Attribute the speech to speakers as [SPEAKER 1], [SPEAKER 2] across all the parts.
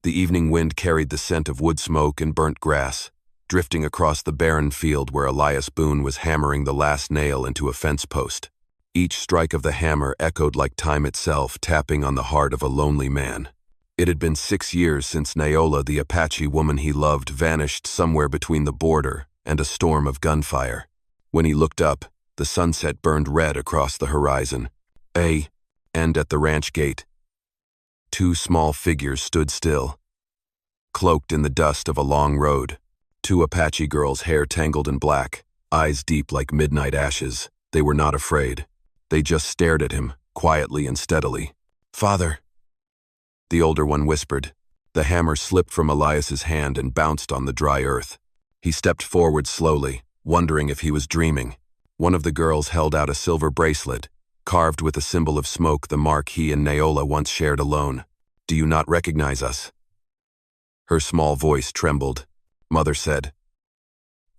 [SPEAKER 1] The evening wind carried the scent of wood smoke and burnt grass, drifting across the barren field where Elias Boone was hammering the last nail into a fence post. Each strike of the hammer echoed like time itself, tapping on the heart of a lonely man. It had been 6 years since Naola, the Apache woman he loved, vanished somewhere between the border and a storm of gunfire. When he looked up, the sunset burned red across the horizon. And at the ranch gate, 2 small figures stood still, cloaked in the dust of a long road. 2 Apache girls, hair tangled in black, eyes deep like midnight ashes. They were not afraid. They just stared at him, quietly and steadily. "Father," the older one whispered. The hammer slipped from Elias's hand and bounced on the dry earth. He stepped forward slowly, wondering if he was dreaming. One of the girls held out a silver bracelet, carved with a symbol of smoke, the mark he and Naola once shared alone. "Do you not recognize us?" Her small voice trembled. Mother said,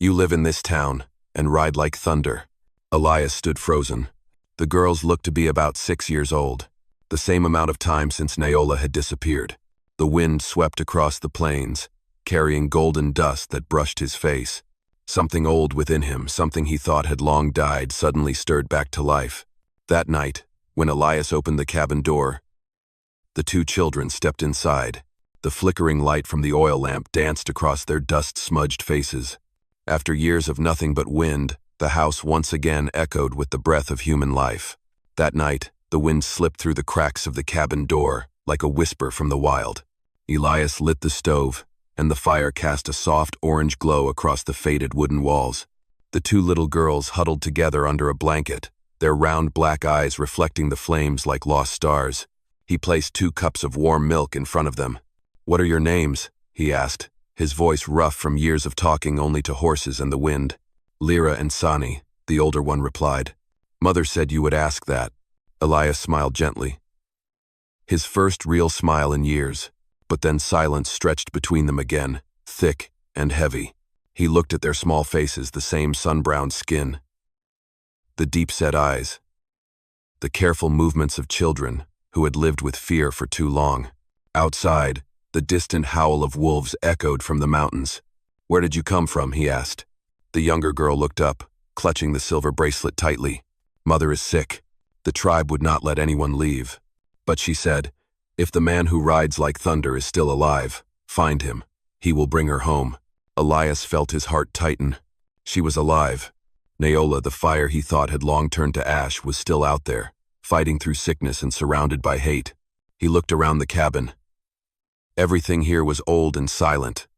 [SPEAKER 1] "You live in this town and ride like thunder." Elias stood frozen. The girls looked to be about 6 years old, the same amount of time since Naola had disappeared. The wind swept across the plains, carrying golden dust that brushed his face. Something old within him, something he thought had long died, suddenly stirred back to life. That night, when Elias opened the cabin door, the 2 children stepped inside. The flickering light from the oil lamp danced across their dust-smudged faces. After years of nothing but wind, the house once again echoed with the breath of human life. That night, the wind slipped through the cracks of the cabin door, like a whisper from the wild. Elias lit the stove, and the fire cast a soft orange glow across the faded wooden walls. The 2 little girls huddled together under a blanket, their round black eyes reflecting the flames like lost stars. He placed 2 cups of warm milk in front of them. "What are your names?" he asked, his voice rough from years of talking only to horses and the wind. "Lyra and Sani," the older one replied. "Mother said you would ask that." Elias smiled gently. His first real smile in years, but then silence stretched between them again, thick and heavy. He looked at their small faces, the same sun-browned skin, the deep-set eyes, the careful movements of children who had lived with fear for too long. Outside, the distant howl of wolves echoed from the mountains. "Where did you come from?" he asked. The younger girl looked up, clutching the silver bracelet tightly. "Mother is sick. The tribe would not let anyone leave. But she said, if the man who rides like thunder is still alive, find him. He will bring her home." Elias felt his heart tighten. She was alive. Naola, the fire he thought had long turned to ash, was still out there, fighting through sickness and surrounded by hate. He looked around the cabin. Everything here was old and silent,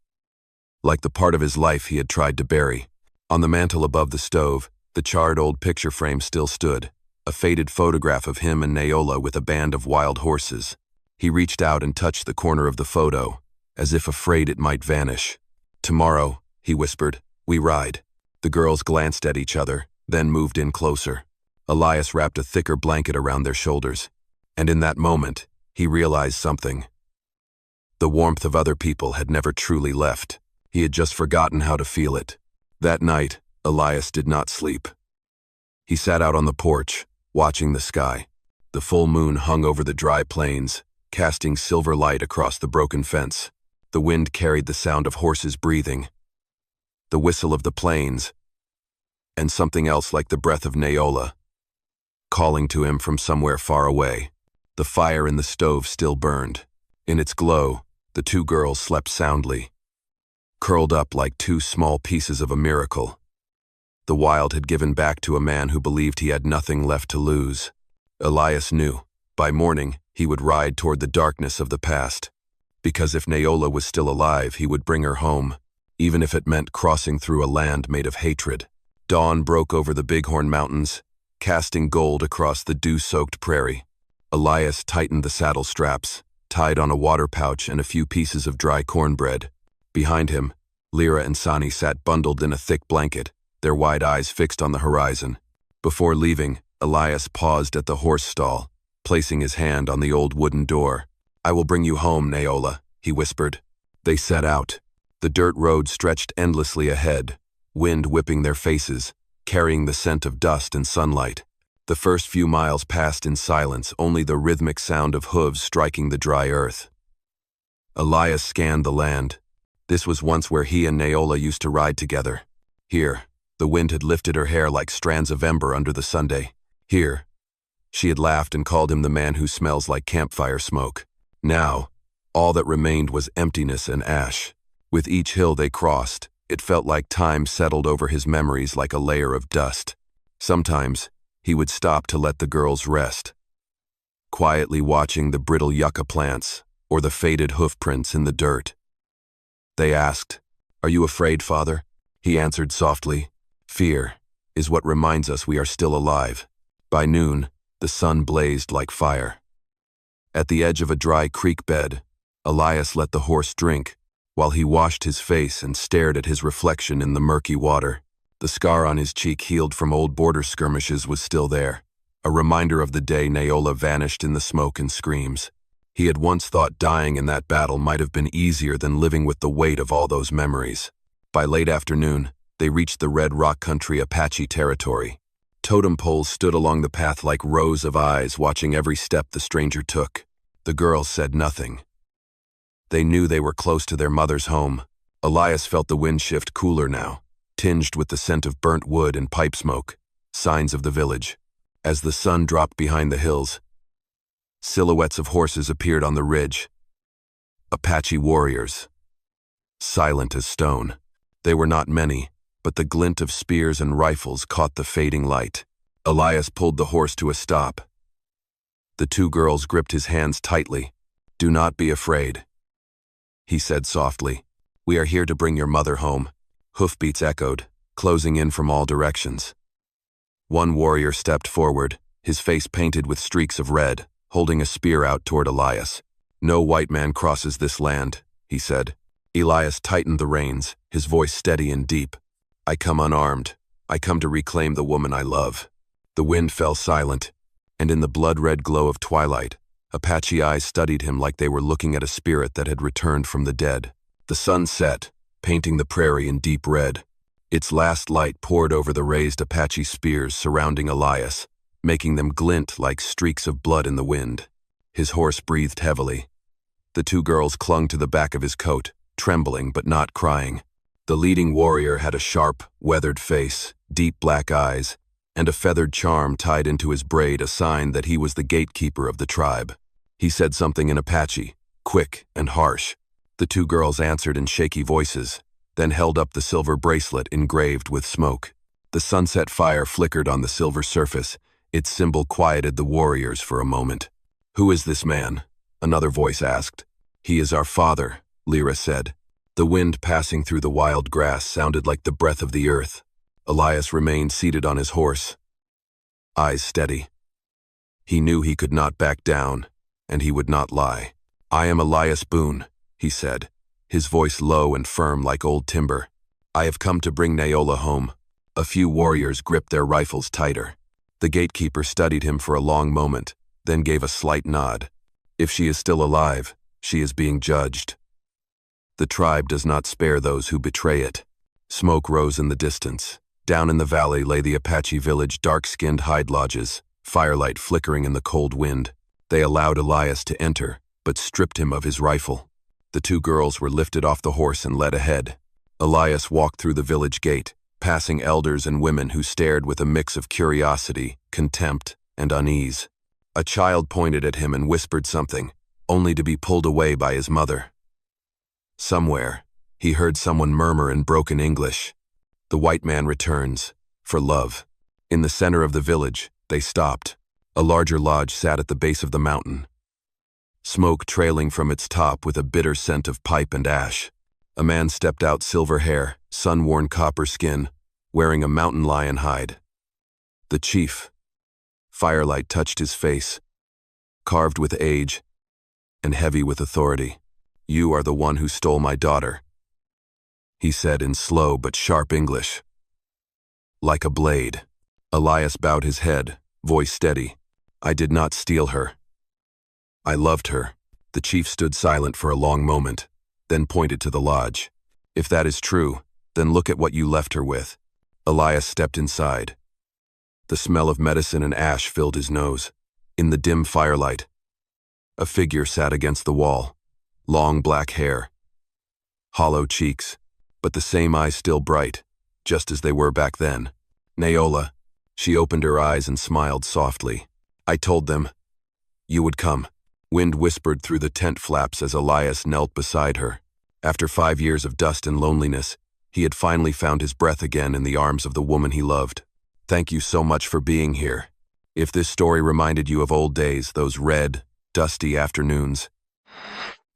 [SPEAKER 1] like the part of his life he had tried to bury. On the mantel above the stove, the charred old picture frame still stood, a faded photograph of him and Naola with a band of wild horses. He reached out and touched the corner of the photo, as if afraid it might vanish. "Tomorrow," he whispered, "we ride." The girls glanced at each other, then moved in closer. Elias wrapped a thicker blanket around their shoulders, and in that moment, he realized something. The warmth of other people had never truly left. He had just forgotten how to feel it. That night, Elias did not sleep. He sat out on the porch, watching the sky. The full moon hung over the dry plains, casting silver light across the broken fence. The wind carried the sound of horses breathing, the whistle of the plains, and something else like the breath of Naola, calling to him from somewhere far away. The fire in the stove still burned. In its glow, the 2 girls slept soundly, curled up like 2 small pieces of a miracle. The wild had given back to a man who believed he had nothing left to lose. Elias knew, by morning, he would ride toward the darkness of the past. Because if Naola was still alive, he would bring her home, even if it meant crossing through a land made of hatred. Dawn broke over the Bighorn Mountains, casting gold across the dew-soaked prairie. Elias tightened the saddle straps, tied on a water pouch and a few pieces of dry cornbread. Behind him, Lyra and Sani sat bundled in a thick blanket, their wide eyes fixed on the horizon. Before leaving, Elias paused at the horse stall, placing his hand on the old wooden door. "I will bring you home, Naola," he whispered. They set out. The dirt road stretched endlessly ahead, wind whipping their faces, carrying the scent of dust and sunlight. The first few miles passed in silence, only the rhythmic sound of hooves striking the dry earth. Elias scanned the land. This was once where he and Naola used to ride together. Here, the wind had lifted her hair like strands of ember under the Sunday. Here, she had laughed and called him the man who smells like campfire smoke. Now, all that remained was emptiness and ash. With each hill they crossed, it felt like time settled over his memories like a layer of dust. Sometimes, he would stop to let the girls rest, quietly watching the brittle yucca plants or the faded hoofprints in the dirt. They asked, "Are you afraid, Father?" He answered softly, "Fear is what reminds us we are still alive." By noon, the sun blazed like fire. At the edge of a dry creek bed, Elias let the horse drink, while he washed his face and stared at his reflection in the murky water. The scar on his cheek healed from old border skirmishes was still there, a reminder of the day Naola vanished in the smoke and screams. He had once thought dying in that battle might have been easier than living with the weight of all those memories. By late afternoon, they reached the Red Rock Country Apache territory. Totem poles stood along the path like rows of eyes watching every step the stranger took. The girls said nothing. They knew they were close to their mother's home. Elias felt the wind shift cooler now, tinged with the scent of burnt wood and pipe smoke, signs of the village. As the sun dropped behind the hills, silhouettes of horses appeared on the ridge. Apache warriors, silent as stone. They were not many, but the glint of spears and rifles caught the fading light. Elias pulled the horse to a stop. The two girls gripped his hands tightly. "Do not be afraid," he said softly. "We are here to bring your mother home." Hoofbeats echoed, closing in from all directions. One warrior stepped forward, his face painted with streaks of red, holding a spear out toward Elias. "No white man crosses this land," he said. Elias tightened the reins, his voice steady and deep. "I come unarmed. I come to reclaim the woman I love." The wind fell silent, and in the blood-red glow of twilight, Apache eyes studied him like they were looking at a spirit that had returned from the dead. The sun set, painting the prairie in deep red. Its last light poured over the raised Apache spears surrounding Elias, making them glint like streaks of blood in the wind. His horse breathed heavily. The two girls clung to the back of his coat, trembling but not crying. The leading warrior had a sharp, weathered face, deep black eyes, and a feathered charm tied into his braid, a sign that he was the gatekeeper of the tribe. He said something in Apache, quick and harsh. The two girls answered in shaky voices, then held up the silver bracelet engraved with smoke. The sunset fire flickered on the silver surface. Its symbol quieted the warriors for a moment. "Who is this man?" another voice asked. "He is our father," Lyra said. The wind passing through the wild grass sounded like the breath of the earth. Elias remained seated on his horse, eyes steady. He knew he could not back down, and he would not lie. "I am Elias Boone," he said, his voice low and firm like old timber. "I have come to bring Naola home." A few warriors gripped their rifles tighter. The gatekeeper studied him for a long moment, then gave a slight nod. "If she is still alive, she is being judged. The tribe does not spare those who betray it." Smoke rose in the distance. Down in the valley lay the Apache village, dark-skinned hide lodges, firelight flickering in the cold wind. They allowed Elias to enter, but stripped him of his rifle. The two girls were lifted off the horse and led ahead. Elias walked through the village gate, passing elders and women who stared with a mix of curiosity, contempt, and unease. A child pointed at him and whispered something, only to be pulled away by his mother. Somewhere, he heard someone murmur in broken English, "The white man returns, for love." In the center of the village, they stopped. A larger lodge sat at the base of the mountain, smoke trailing from its top with a bitter scent of pipe and ash. A man stepped out, silver hair, sun-worn copper skin, wearing a mountain lion hide. The chief. Firelight touched his face, carved with age and heavy with authority. "You are the one who stole my daughter," he said in slow but sharp English. Like a blade. Elias bowed his head, voice steady. "I did not steal her. I loved her." The chief stood silent for a long moment, then pointed to the lodge. "If that is true, then look at what you left her with." Elias stepped inside. The smell of medicine and ash filled his nose. In the dim firelight, a figure sat against the wall, long black hair, hollow cheeks, but the same eyes still bright, just as they were back then. Neola. She opened her eyes and smiled softly. I told them you would come. Wind whispered through the tent flaps as Elias knelt beside her. After 5 years of dust and loneliness, he had finally found his breath again in the arms of the woman he loved. Thank you so much for being here. If this story reminded you of old days, those red, dusty afternoons,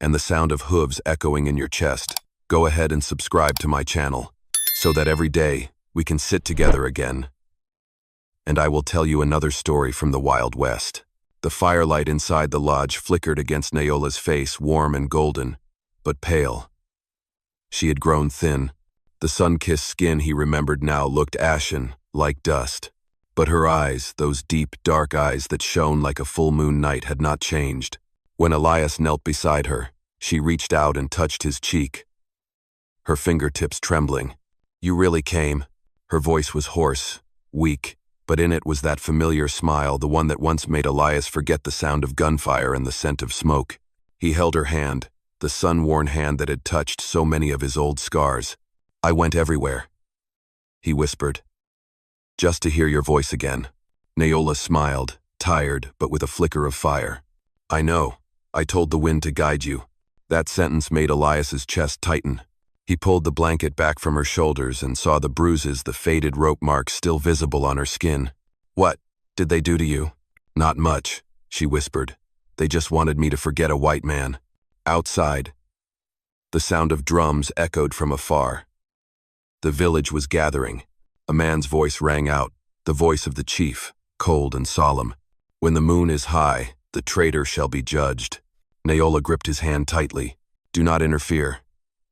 [SPEAKER 1] and the sound of hooves echoing in your chest, go ahead and subscribe to my channel, so that every day we can sit together again. And I will tell you another story from the Wild West. The firelight inside the lodge flickered against Neola's face, warm and golden, but pale. She had grown thin. The sun-kissed skin he remembered now looked ashen, like dust. But her eyes, those deep, dark eyes that shone like a full moon night, had not changed. When Elias knelt beside her, she reached out and touched his cheek, her fingertips trembling. You really came. Her voice was hoarse, weak, but in it was that familiar smile, the one that once made Elias forget the sound of gunfire and the scent of smoke. He held her hand, the sun-worn hand that had touched so many of his old scars. I went everywhere, he whispered, just to hear your voice again. Neola smiled, tired but with a flicker of fire. I know. I told the wind to guide you. That sentence made Elias's chest tighten. He pulled the blanket back from her shoulders and saw the bruises, the faded rope marks still visible on her skin. What did they do to you? Not much, she whispered. They just wanted me to forget a white man. Outside, the sound of drums echoed from afar. The village was gathering. A man's voice rang out, the voice of the chief, cold and solemn. When the moon is high, the traitor shall be judged. Neola gripped his hand tightly. Do not interfere.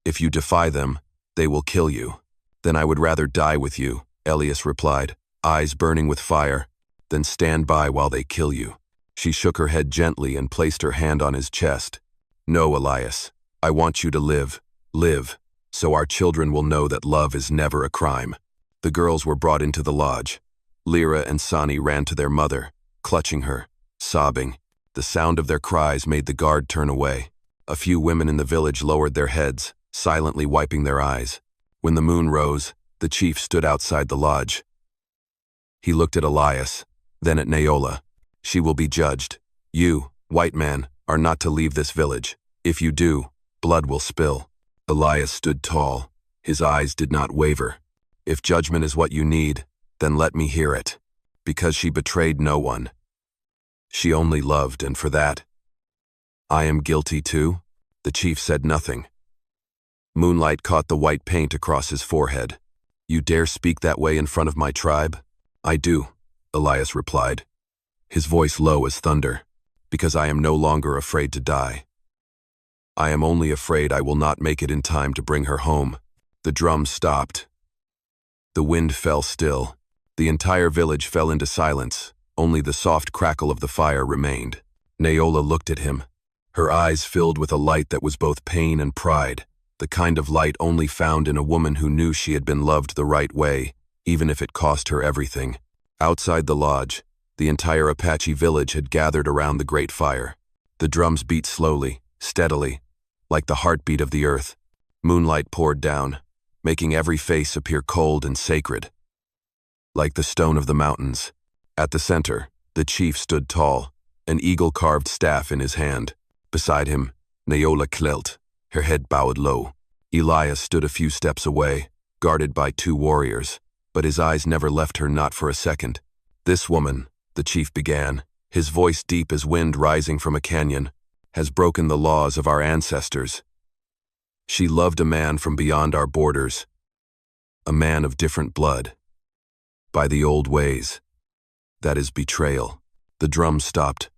[SPEAKER 1] If you defy them, they will kill you. Then I would rather die with you, Elias replied, eyes burning with fire, than stand by while they kill you. She shook her head gently and placed her hand on his chest. No, Elias, I want you to live, so our children will know that love is never a crime. The girls were brought into the lodge. Lyra and Sani ran to their mother, clutching her, sobbing. The sound of their cries made the guard turn away. A few women in the village lowered their heads, silently wiping their eyes. When the moon rose, the chief stood outside the lodge. He looked at Elias, then at Neola. She will be judged. You, white man, are not to leave this village. If you do, blood will spill. Elias stood tall. His eyes did not waver. If judgment is what you need, then let me hear it. Because she betrayed no one. She only loved, and for that, I am guilty too? The chief said nothing. Moonlight caught the white paint across his forehead. You dare speak that way in front of my tribe? I do, Elias replied, his voice low as thunder, because I am no longer afraid to die. I am only afraid I will not make it in time to bring her home. The drums stopped. The wind fell still. The entire village fell into silence. Only the soft crackle of the fire remained. Neola looked at him, her eyes filled with a light that was both pain and pride, the kind of light only found in a woman who knew she had been loved the right way, even if it cost her everything. Outside the lodge, the entire Apache village had gathered around the great fire. The drums beat slowly, steadily, like the heartbeat of the earth. Moonlight poured down, making every face appear cold and sacred, like the stone of the mountains. At the center, the chief stood tall, an eagle-carved staff in his hand. Beside him, Neola knelt, her head bowed low. Elias stood a few steps away, guarded by 2 warriors, but his eyes never left her, not for a second. This woman, the chief began, his voice deep as wind rising from a canyon, has broken the laws of our ancestors. She loved a man from beyond our borders, a man of different blood. By the old ways. That is betrayal. The drums stopped.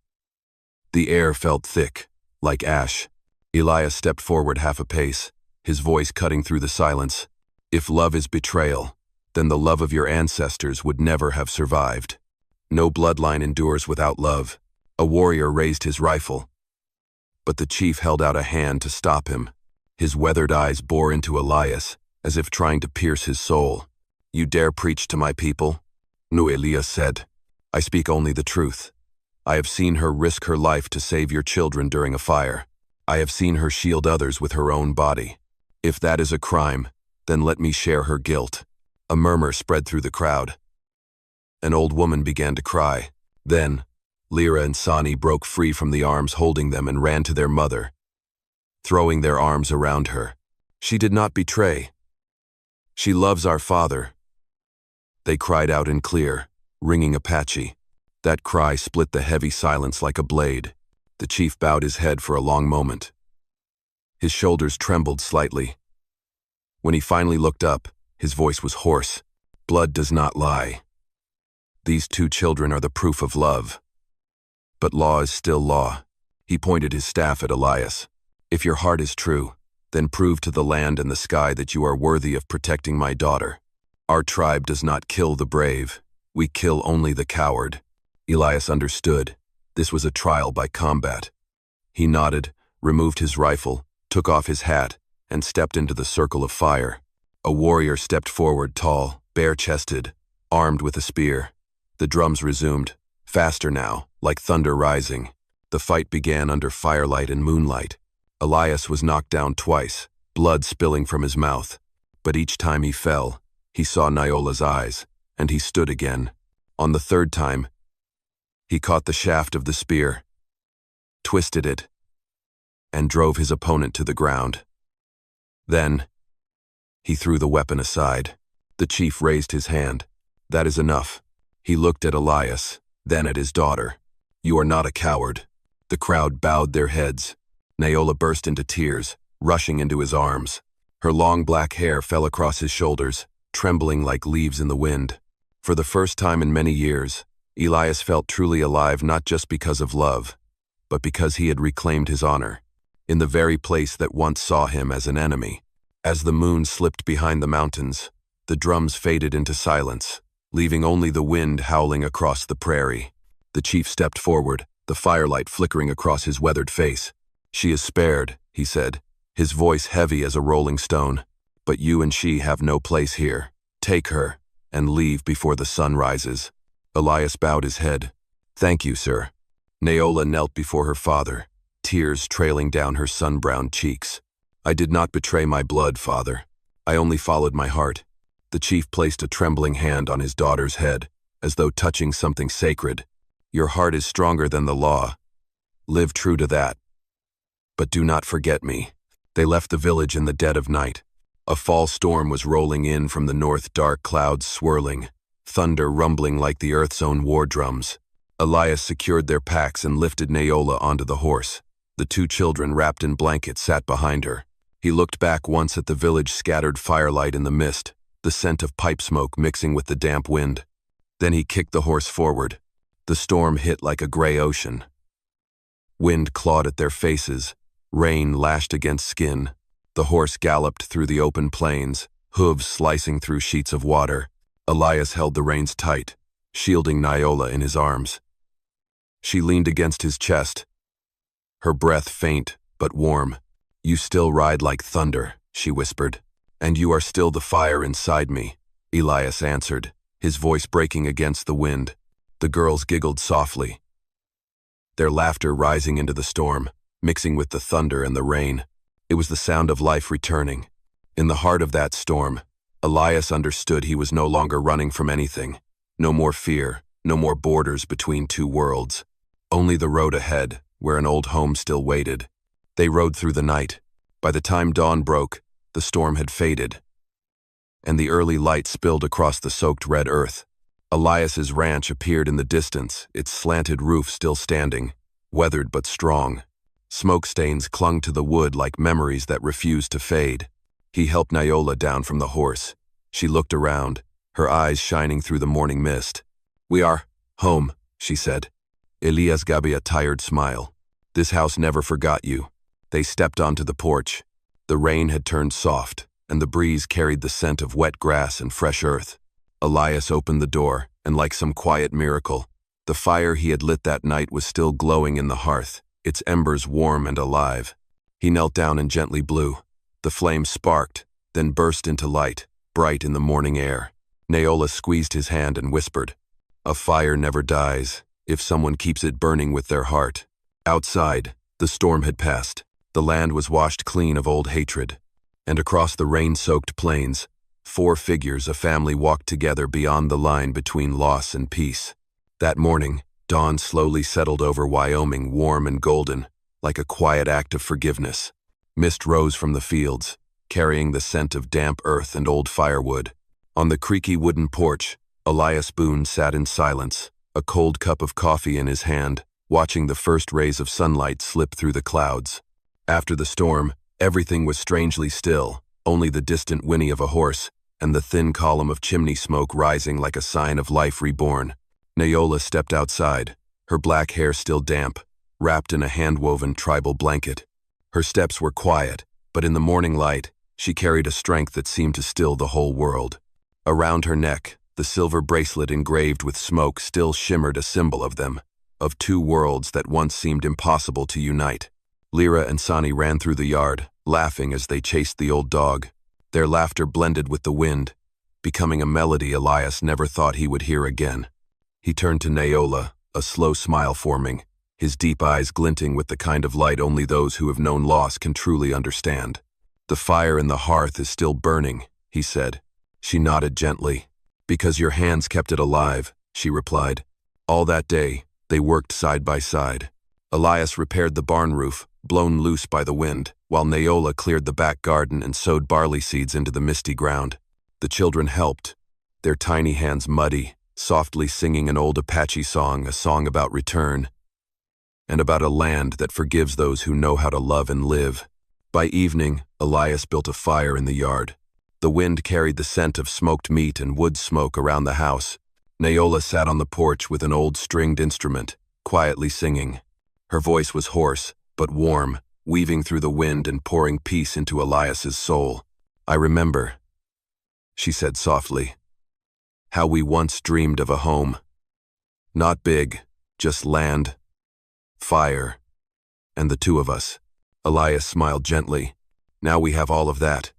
[SPEAKER 1] The air felt thick, like ash. Elias stepped forward half a pace, his voice cutting through the silence. If love is betrayal, then the love of your ancestors would never have survived. No bloodline endures without love. A warrior raised his rifle, but the chief held out a hand to stop him. His weathered eyes bore into Elias, as if trying to pierce his soul. You dare preach to my people? No, Elias said. I speak only the truth. I have seen her risk her life to save your children during a fire. I have seen her shield others with her own body. If that is a crime, then let me share her guilt." A murmur spread through the crowd. An old woman began to cry. Then, Lyra and Sani broke free from the arms holding them and ran to their mother, throwing their arms around her. "She did not betray. She loves our father," they cried out in clear, ringing Apache. That cry split the heavy silence like a blade. The chief bowed his head for a long moment. His shoulders trembled slightly. When he finally looked up, his voice was hoarse. "Blood does not lie. These two children are the proof of love. But law is still law." He pointed his staff at Elias. "If your heart is true, then prove to the land and the sky that you are worthy of protecting my daughter. Our tribe does not kill the brave. We kill only the coward." Elias understood. This was a trial by combat. He nodded, removed his rifle, took off his hat, and stepped into the circle of fire. A warrior stepped forward, tall, bare-chested, armed with a spear. The drums resumed, faster now, like thunder rising. The fight began under firelight and moonlight. Elias was knocked down twice, blood spilling from his mouth. But each time he fell, he saw Nyola's eyes, and he stood again. On the third time, he caught the shaft of the spear, twisted it, and drove his opponent to the ground. Then, he threw the weapon aside. The chief raised his hand. "That is enough." He looked at Elias, then at his daughter. "You are not a coward." The crowd bowed their heads. Nyola burst into tears, rushing into his arms. Her long black hair fell across his shoulders, trembling like leaves in the wind. For the first time in many years, Elias felt truly alive, not just because of love, but because he had reclaimed his honor, in the very place that once saw him as an enemy. As the moon slipped behind the mountains, the drums faded into silence, leaving only the wind howling across the prairie. The chief stepped forward, the firelight flickering across his weathered face. "She is spared," he said, his voice heavy as a rolling stone. "But you and she have no place here. Take her, and leave before the sun rises." Elias bowed his head. "Thank you, sir." Nyola knelt before her father, tears trailing down her sun-browned cheeks. "I did not betray my blood, father. I only followed my heart." The chief placed a trembling hand on his daughter's head, as though touching something sacred. "Your heart is stronger than the law. Live true to that. But do not forget me." They left the village in the dead of night. A fall storm was rolling in from the north, dark clouds swirling, thunder rumbling like the earth's own war drums. Elias secured their packs and lifted Nyola onto the horse. The two children, wrapped in blankets, sat behind her. He looked back once at the village, scattered firelight in the mist, the scent of pipe smoke mixing with the damp wind. Then he kicked the horse forward. The storm hit like a gray ocean. Wind clawed at their faces. Rain lashed against skin. The horse galloped through the open plains, hooves slicing through sheets of water. Elias held the reins tight, shielding Nyola in his arms. She leaned against his chest, her breath faint but warm. "You still ride like thunder," she whispered. "And you are still the fire inside me," Elias answered, his voice breaking against the wind. The girls giggled softly, their laughter rising into the storm, mixing with the thunder and the rain. It was the sound of life returning. In the heart of that storm, Elias understood he was no longer running from anything. No more fear, no more borders between two worlds. Only the road ahead, where an old home still waited. They rode through the night. By the time dawn broke, the storm had faded, and the early light spilled across the soaked red earth. Elias's ranch appeared in the distance, its slanted roof still standing, weathered but strong. Smoke stains clung to the wood like memories that refused to fade. He helped Nyola down from the horse. She looked around, her eyes shining through the morning mist. "We are home," she said. Elias gave a tired smile. "This house never forgot you." They stepped onto the porch. The rain had turned soft, and the breeze carried the scent of wet grass and fresh earth. Elias opened the door, and like some quiet miracle, the fire he had lit that night was still glowing in the hearth, its embers warm and alive. He knelt down and gently blew. The flame sparked, then burst into light, bright in the morning air. Nyola squeezed his hand and whispered, "A fire never dies, if someone keeps it burning with their heart." Outside, the storm had passed. The land was washed clean of old hatred, and across the rain-soaked plains, 4 figures, a family, walked together beyond the line between loss and peace. That morning, dawn slowly settled over Wyoming, warm and golden, like a quiet act of forgiveness. Mist rose from the fields, carrying the scent of damp earth and old firewood. On the creaky wooden porch, Elias Boone sat in silence, a cold cup of coffee in his hand, watching the first rays of sunlight slip through the clouds. After the storm, everything was strangely still, only the distant whinny of a horse and the thin column of chimney smoke rising like a sign of life reborn. Neola stepped outside, her black hair still damp, wrapped in a hand-woven tribal blanket. Her steps were quiet, but in the morning light, she carried a strength that seemed to still the whole world. Around her neck, the silver bracelet engraved with smoke still shimmered, a symbol of them, of 2 worlds that once seemed impossible to unite. Lyra and Sani ran through the yard, laughing as they chased the old dog. Their laughter blended with the wind, becoming a melody Elias never thought he would hear again. He turned to Neola, a slow smile forming, his deep eyes glinting with the kind of light only those who have known loss can truly understand. "The fire in the hearth is still burning," he said. She nodded gently. "Because your hands kept it alive," she replied. All that day, they worked side by side. Elias repaired the barn roof, blown loose by the wind, while Neola cleared the back garden and sowed barley seeds into the misty ground. The children helped, their tiny hands muddy, softly singing an old Apache song, a song about return, and about a land that forgives those who know how to love and live. By evening, Elias built a fire in the yard. The wind carried the scent of smoked meat and wood smoke around the house. Neola sat on the porch with an old stringed instrument, quietly singing. Her voice was hoarse, but warm, weaving through the wind and pouring peace into Elias's soul. "I remember," she said softly, "how we once dreamed of a home. Not big, just land, fire, and the 2 of us." Elias smiled gently. "Now we have all of that.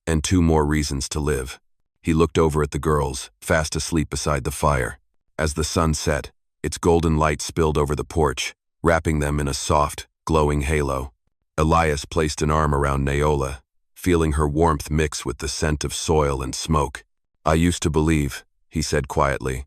[SPEAKER 1] And 2 more reasons to live." He looked over at the girls, fast asleep beside the fire. As the sun set, its golden light spilled over the porch, wrapping them in a soft, glowing halo. Elias placed an arm around Neola, feeling her warmth mix with the scent of soil and smoke. "I used to believe," he said quietly,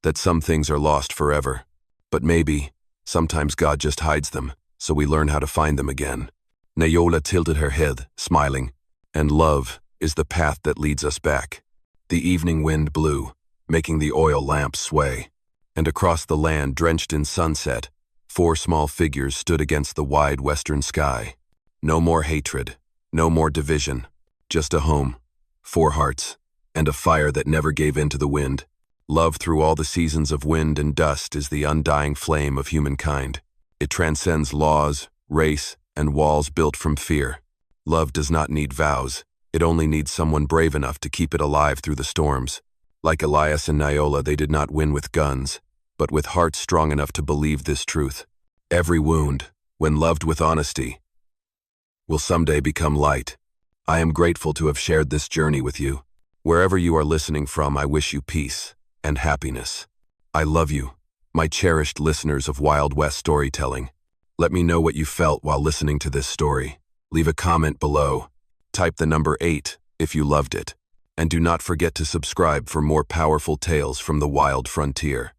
[SPEAKER 1] "that some things are lost forever. But maybe, sometimes God just hides them, so we learn how to find them again." Neola tilted her head, smiling. "And love is the path that leads us back." The evening wind blew, making the oil lamps sway. And across the land drenched in sunset, 4 small figures stood against the wide western sky. No more hatred, no more division, just a home, 4 hearts, and a fire that never gave in to the wind. Love through all the seasons of wind and dust is the undying flame of humankind. It transcends laws, race, and walls built from fear. Love does not need vows. It only needs someone brave enough to keep it alive through the storms. Like Elias and Neola, they did not win with guns, but with hearts strong enough to believe this truth. Every wound, when loved with honesty, will someday become light. I am grateful to have shared this journey with you. Wherever you are listening from, I wish you peace and happiness. I love you, my cherished listeners of Wild West storytelling. Let me know what you felt while listening to this story. Leave a comment below. Type the number 8 if you loved it. And do not forget to subscribe for more powerful tales from the wild frontier.